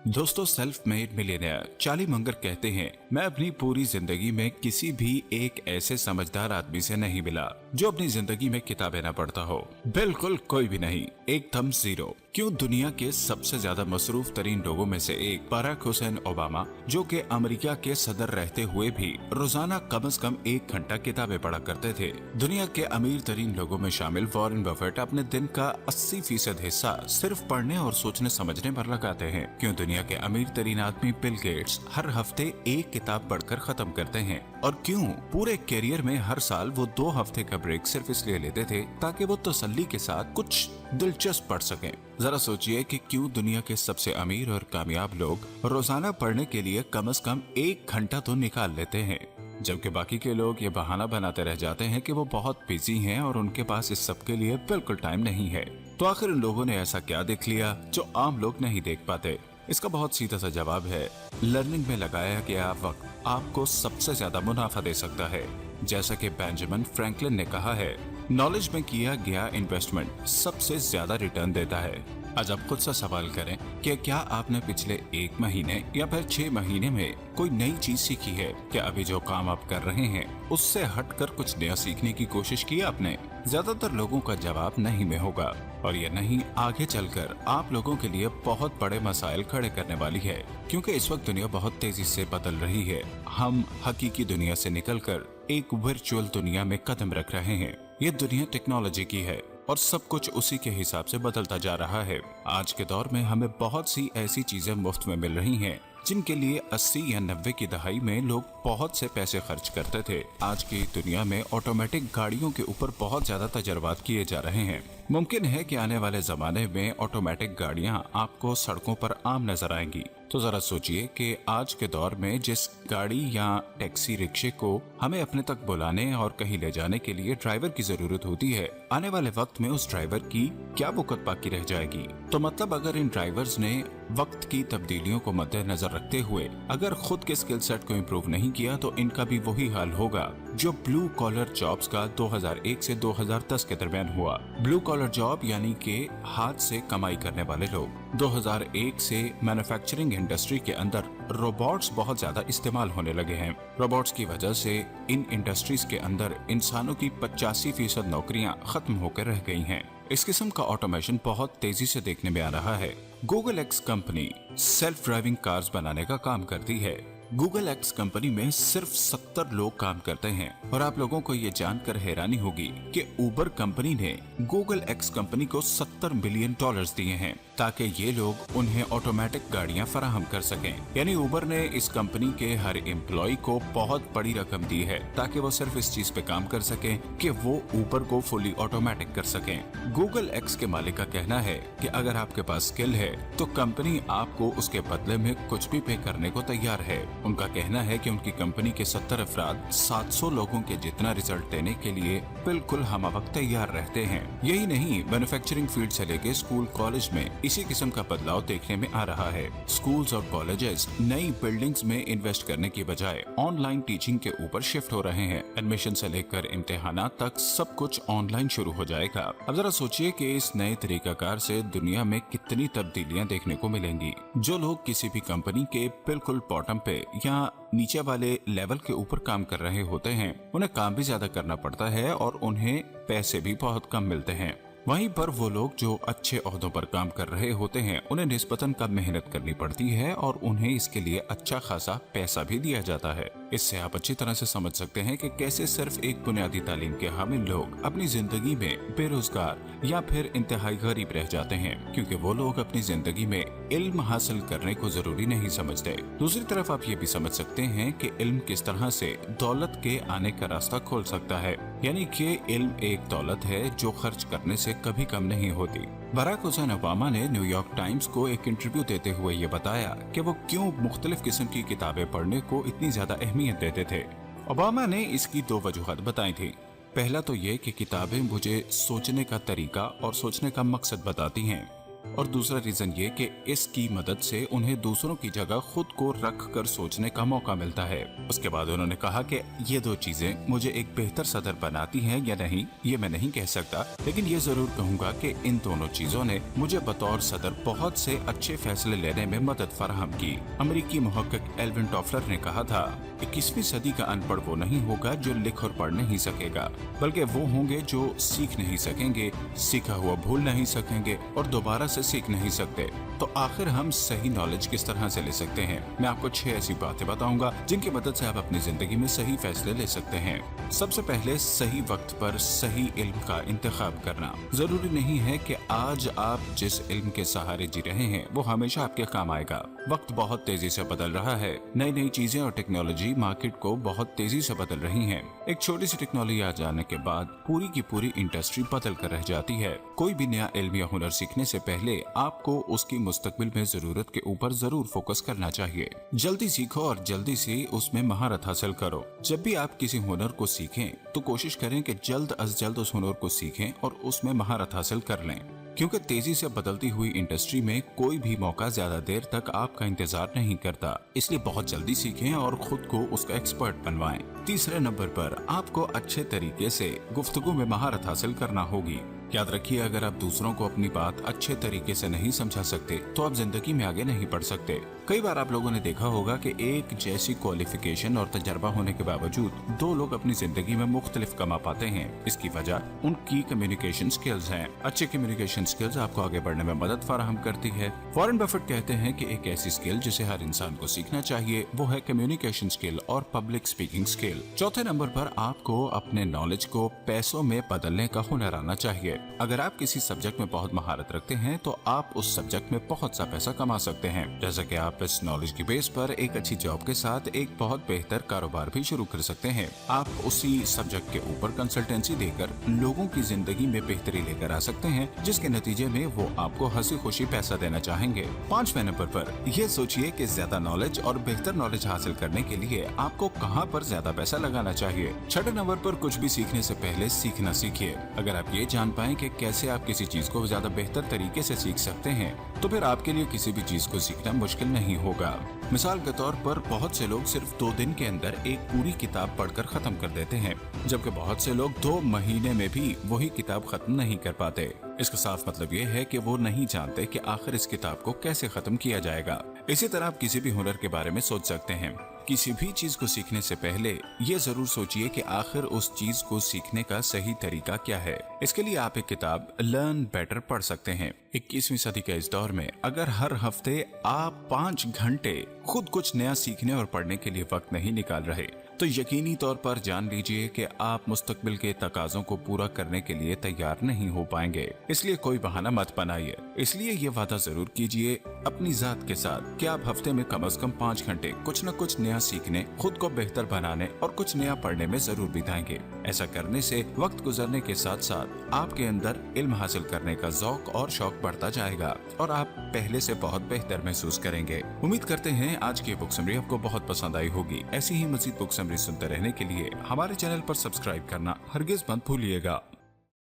दोस्तों, self made millionaire Charlie Munger कहते हैं, मैं अपनी पूरी जिंदगी में किसी भी एक ऐसे समझदार आदमी से नहीं मिला जो अपनी जिंदगी में किताबें न पढ़ता हो। बिल्कुल कोई भी नहीं, एकदम जीरो। क्यों? दुनिया के सबसे ज्यादा मसरूफ तरीन लोगों में से एक बराक हुसैन ओबामा, जो कि अमेरिका के सदर रहते हुए भी रोजाना कम से कम 1 घंटा किताबें पढ़ा करते थे। दुनिया के अमीर तरीन लोगों में शामिल वॉरेन बफेट अपने दिन का 80% हिस्सा सिर्फ पढ़ने और सोचने समझने पर लगाते हैं। क्यों? दुनिया के अमीर तरीन आदमी बिल गेट्स हर हफ्ते 1 किताब पढ़कर खत्म करते हैं। और क्यों? पूरे करियर में हर साल वो 2 हफ्ते का ब्रेक सिर्फ इसलिए लेते थे ताकि वो तसल्ली के साथ कुछ दिलचस्प पढ़ सकें। जरा सोचिए कि क्यों दुनिया के सबसे अमीर और कामयाब लोग रोजाना पढ़ने के लिए कम से कम 1 घंटा तो निकाल लेते हैं, जबकि बाकी के लोग ये बहाना बनाते रह जाते हैं कि वो बहुत बिजी हैं और उनके पास इस सब के लिए बिल्कुल टाइम नहीं है। तो आखिर इन लोगों ने ऐसा क्या देख लिया जो आम लोग नहीं देख पाते? इसका बहुत सीधा सा जवाब है, लर्निंग में लगाया गया वक्त आपको सबसे ज्यादा मुनाफा दे सकता है। जैसा कि बेंजामिन फ्रैंकलिन ने कहा है, नॉलेज में किया गया इन्वेस्टमेंट सबसे ज्यादा रिटर्न देता है। आज आप खुद से सवाल करें कि क्या आपने पिछले 1 महीने या फिर 6 महीने में कोई नई चीज सीखी है? क्या अभी जो काम आप कर रहे हैं उससे हटकर कुछ नया सीखने की कोशिश की आपने? ज्यादातर लोगों का जवाब नहीं में होगा, और ये नहीं आगे चलकर आप लोगों के लिए बहुत बड़े मसाइल खड़े करने वाली है। क्योंकि इस वक्त दुनिया बहुत तेजी से बदल रही है। हम हकीकी दुनिया से निकलकर एक वर्चुअल दुनिया में कदम रख रहे हैं। ये दुनिया टेक्नोलॉजी की है और सब कुछ उसी के हिसाब से बदलता जा रहा है। आज के दौर में हमें बहुत सी ऐसी चीजें मुफ्त में मिल रही हैं जिनके लिए 80 या 90 की दहाई में लोग बहुत से पैसे खर्च करते थे। आज की दुनिया में ऑटोमेटिक गाड़ियों के ऊपर बहुत ज्यादा तजर्बात किए जा रहे हैं। मुमकिन है कि आने वाले जमाने में ऑटोमेटिक गाड़ियां आपको सड़कों पर आम नजर आएंगी। तो जरा सोचिए कि आज के दौर में जिस गाड़ी या टैक्सी रिक्शे को हमें अपने तक बुलाने और कहीं ले जाने के लिए ड्राइवर की जरूरत होती है, आने वाले वक्त में उस ड्राइवर की क्या वक़्त बाकी रह जाएगी? तो मतलब अगर इन ड्राइवर्स ने वक्त की तब्दीलियों को मद्देनजर रखते हुए अगर खुद के स्किल सेट को इम्प्रूव नहीं किया तो इनका भी वही हाल होगा जो ब्लू कॉलर जॉब्स का 2001 से 2010 के दरमियान हुआ। ब्लू कॉलर जॉब यानी कि हाथ से कमाई करने वाले लोग। 2001 से मैन्युफैक्चरिंग इंडस्ट्री के अंदर रोबोट्स बहुत ज्यादा इस्तेमाल होने लगे हैं। रोबोट्स की वजह से इन इंडस्ट्रीज के अंदर इंसानों की 85% नौकरियां खत्म होकर रह गई हैं। इस किस्म का ऑटोमेशन बहुत तेजी से देखने में आ रहा है। Google x company self driving cars बनाने का काम करती है। गूगल एक्स कंपनी में सिर्फ 70 लोग काम करते हैं और आप लोगों को ये जानकर हैरानी होगी कि उबर कंपनी ने गूगल एक्स कंपनी को $70 मिलियन दिए हैं ताकि ये लोग उन्हें ऑटोमेटिक गाड़ियां फराहम कर सकें। यानी उबर ने इस कंपनी के हर एम्प्लॉय को बहुत बड़ी रकम दी है ताकि वो सिर्फ इस चीज पे काम कर सकें कि वो उबर को फुली ऑटोमेटिक कर सकें। गूगल एक्स के मालिक का कहना है कि अगर आपके पास स्किल है तो कंपनी आपको उसके बदले में कुछ भी पे करने को तैयार है। उनका कहना है कि उनकी कंपनी के 70 अफराद 700 लोगों के जितना रिजल्ट देने के लिए बिल्कुल हमवक्त तैयार रहते हैं। यही नहीं, मैन्युफैक्चरिंग फील्ड से लेके स्कूल कॉलेज में इसी किस्म का बदलाव देखने में आ रहा है। स्कूल्स और कॉलेजेस नई बिल्डिंग्स में इन्वेस्ट करने की बजाय ऑनलाइन टीचिंग के ऊपर शिफ्ट हो रहे हैं। एडमिशन से लेकर इम्तिहानात तक सब कुछ ऑनलाइन शुरू हो जाएगा। अब जरा सोचिए कि इस नए तरीकाकार से दुनिया में कितनी तब्दीलियां देखने को मिलेंगी। जो लोग किसी भी कंपनी के बिल्कुल बॉटम पे या नीचे वाले लेवल के ऊपर काम कर रहे होते हैं, उन्हें काम भी ज्यादा करना पड़ता है और उन्हें पैसे भी बहुत कम मिलते हैं। वहीं पर वो लोग जो अच्छे ओहदों पर काम कर रहे होते हैं, उन्हें निस्बतन कम मेहनत करनी पड़ती है और उन्हें इसके लिए अच्छा खासा पैसा भी दिया जाता है। इससे आप अच्छी तरह से समझ सकते हैं कि कैसे सिर्फ एक बुनियादी तालीम के हामिल लोग अपनी जिंदगी में बेरोजगार या फिर इंतहाई गरीब रह जाते हैं, क्योंकि वो लोग अपनी जिंदगी में इल्म हासिल करने को जरूरी नहीं समझते। दूसरी तरफ आप ये भी समझ सकते हैं कि इल्म किस तरह से दौलत के आने का रास्ता खोल सकता है। यानी कि इल्म एक दौलत है जो खर्च करने से कभी कम नहीं होती। बराक हुसैन ओबामा ने न्यूयॉर्क टाइम्स को एक इंटरव्यू देते हुए ये बताया कि वो क्यों मुख्तलिफ किस्म की किताबें पढ़ने को इतनी ज्यादा अहमियत देते थे। ओबामा ने इसकी 2 वजूहत बताई थी। पहला तो ये कि किताबें मुझे सोचने का तरीका और सोचने का मकसद बताती हैं, और दूसरा रीजन ये कि इसकी मदद से उन्हें दूसरों की जगह खुद को रख कर सोचने का मौका मिलता है। उसके बाद उन्होंने कहा कि ये दो चीजें मुझे एक बेहतर सदर बनाती हैं या नहीं ये मैं नहीं कह सकता, लेकिन ये जरूर कहूंगा कि इन दोनों चीजों ने मुझे बतौर सदर बहुत से अच्छे फैसले लेने में मदद फराहम की। अमेरिकी मुहक्किक एल्विन टॉफलर ने कहा था, 21वीं सदी का अनपढ़ वो नहीं होगा जो लिख और पढ़ नहीं सकेगा, बल्कि वो होंगे जो सीख नहीं सकेंगे, सीखा हुआ भूल नहीं सकेंगे और दोबारा से सीख नहीं सकते। तो आखिर हम सही नॉलेज किस तरह से ले सकते हैं? मैं आपको 6 ऐसी बातें बताऊंगा जिनकी मदद से आप अपनी जिंदगी में सही फैसले ले सकते हैं। सबसे पहले, सही वक्त पर सही इल्म का इंतखाब करना। जरूरी नहीं है कि आज आप जिस इल्म के सहारे जी रहे हैं वो हमेशा आपके काम आएगा। वक्त बहुत तेजी से बदल रहा है, नई नई चीजें और टेक्नोलॉजी मार्केट को बहुत तेजी से बदल रही हैं। एक छोटी सी टेक्नोलॉजी आ जाने के बाद पूरी की पूरी इंडस्ट्री बदल कर रह जाती है। कोई भी नया इल्म या हुनर सीखने से पहले आपको उसकी मुस्तकबिल में जरूरत के ऊपर जरूर फोकस करना चाहिए। जल्दी सीखो और जल्दी से उसमें महारत हासिल करो। जब भी आप किसी हुनर को सीखें तो कोशिश करें कि जल्द अज जल्द उस हुनर को सीखें और उसमें महारत हासिल कर लें, क्योंकि तेजी से बदलती हुई इंडस्ट्री में कोई भी मौका ज्यादा देर तक आपका इंतजार नहीं करता। इसलिए बहुत जल्दी सीखें और खुद को उसका एक्सपर्ट बनवाएं। तीसरे नंबर पर आपको अच्छे तरीके से गुफ्तगू में महारत हासिल करना होगी। याद रखिए, अगर आप दूसरों को अपनी बात अच्छे तरीके से नहीं समझा सकते तो आप जिंदगी में आगे नहीं बढ़ सकते। कई बार आप लोगों ने देखा होगा कि एक जैसी क्वालिफिकेशन और तजर्बा होने के बावजूद दो लोग अपनी जिंदगी में मुख्तलिफ कमा पाते हैं। इसकी वजह उनकी कम्युनिकेशन स्किल्स हैं। अच्छे कम्युनिकेशन स्किल्स आपको आगे बढ़ने में मदद फराहम करती है। वॉरेन बफेट कहते हैं कि एक ऐसी स्किल जिसे हर इंसान को सीखना चाहिए वो है कम्युनिकेशन स्किल और पब्लिक स्पीकिंग स्किल। चौथे नंबर पर आपको अपने नॉलेज को पैसों में बदलने का हुनर आना चाहिए। अगर आप किसी सब्जेक्ट में बहुत महारत रखते हैं तो आप उस सब्जेक्ट में बहुत सा पैसा कमा सकते हैं। जैसे कि आप इस नॉलेज की बेस पर एक अच्छी जॉब के साथ एक बहुत बेहतर कारोबार भी शुरू कर सकते हैं। आप उसी सब्जेक्ट के ऊपर कंसल्टेंसी देकर लोगों की जिंदगी में बेहतरी लेकर आ सकते हैं, जिसके नतीजे में वो आपको हंसी खुशी पैसा देना चाहेंगे। 5वें नंबर पर यह सोचिए कि ज्यादा नॉलेज और बेहतर नॉलेज हासिल करने के लिए आपको कहां पर ज्यादा पैसा लगाना चाहिए। 6ठे नंबर पर कुछ भी सीखने से पहले सीखना सीखिए। अगर आप ये जान पाएं कि कैसे आप किसी चीज को ज्यादा बेहतर तरीके से सीख सकते हैं तो फिर आपके लिए किसी भी चीज को सीखना मुश्किल नहीं होगा। मिसाल के तौर पर बहुत से लोग सिर्फ 2 दिन के अंदर एक पूरी किताब पढ़कर खत्म कर देते हैं, जबकि बहुत से लोग 2 महीने में भी वही किताब खत्म नहीं कर पाते। इसका साफ मतलब ये है कि वो नहीं जानते कि आखिर इस किताब को कैसे खत्म किया जाएगा। इसी तरह आप किसी भी हुनर के बारे में सोच सकते हैं। किसी भी चीज को सीखने से पहले ये जरूर सोचिए कि आखिर उस चीज को सीखने का सही तरीका क्या है। इसके लिए आप एक किताब लर्न बेटर पढ़ सकते हैं। 21वीं सदी के इस दौर में अगर हर हफ्ते आप 5 घंटे खुद कुछ नया सीखने और पढ़ने के लिए वक्त नहीं निकाल रहे तो यकीनी तौर पर जान लीजिए कि आप मुस्तकबिल के तकाजों को पूरा करने के लिए तैयार नहीं हो पाएंगे। इसलिए कोई बहाना मत बनाइए। इसलिए ये वादा जरूर कीजिए अपनी जात के साथ कि आप हफ्ते में कम से कम 5 घंटे कुछ न कुछ नया सीखने, खुद को बेहतर बनाने और कुछ नया पढ़ने में जरूर बिताएंगे। ऐसा करने से वक्त गुजरने के साथ साथ आपके अंदर इल्म हासिल करने का ज़ौक और शौक बढ़ता जाएगा और आप पहले से बहुत बेहतर महसूस करेंगे। उम्मीद करते हैं आज की बुक समरी आपको बहुत पसंद आई होगी। ऐसी ही मजीद बुक समरी सुनते रहने के लिए हमारे चैनल पर सब्सक्राइब करना हरगिज मत भूलिएगा।